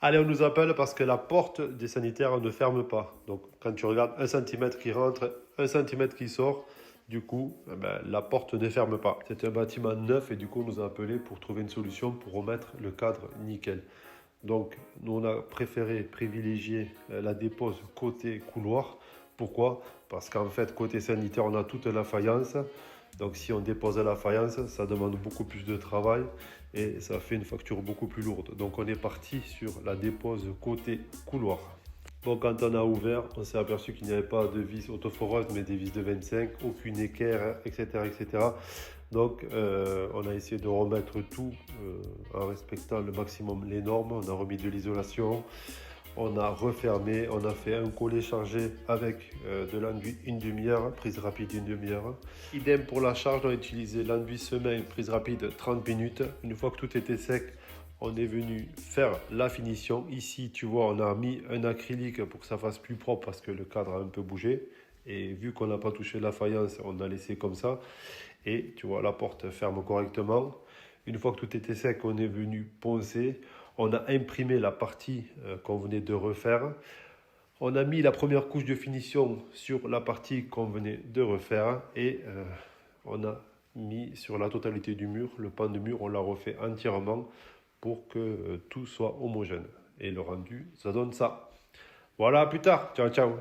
Allez, on nous appelle parce que la porte des sanitaires ne ferme pas. Donc, quand tu regardes 1 cm qui rentre, 1 cm qui sort, du coup, eh ben, la porte ne ferme pas. C'est un bâtiment neuf et du coup, on nous a appelé pour trouver une solution pour remettre le cadre nickel. Donc, nous, on a préféré privilégier la dépose côté couloir. Pourquoi? Parce qu'en fait, côté sanitaire, on a toute la faïence. Donc, si on dépose la faïence, ça demande beaucoup plus de travail et ça fait une facture beaucoup plus lourde. Donc, on est parti sur la dépose côté couloir. Bon, quand on a ouvert, on s'est aperçu qu'il n'y avait pas de vis autoforeuses, mais des vis de 25, aucune équerre, etc. etc. Donc, on a essayé de remettre tout en respectant le maximum les normes. On a remis de l'isolation, on a refermé, on a fait un collet chargé avec de l'enduit une demi-heure, prise rapide une demi-heure. Idem pour la charge, on a utilisé l'enduit semaine, prise rapide 30 minutes. Une fois que tout était sec, on est venu faire la finition. Ici, tu vois, on a mis un acrylique pour que ça fasse plus propre parce que le cadre a un peu bougé. Et vu qu'on n'a pas touché la faïence, on a laissé comme ça. Et tu vois, la porte ferme correctement. Une fois que tout était sec, on est venu poncer. On a imprimé la partie qu'on venait de refaire. On a mis la première couche de finition sur la partie qu'on venait de refaire. Et on a mis sur la totalité du mur, le pan de mur, on l'a refait entièrement pour que tout soit homogène. Et le rendu, ça donne ça. Voilà, à plus tard. Ciao, ciao.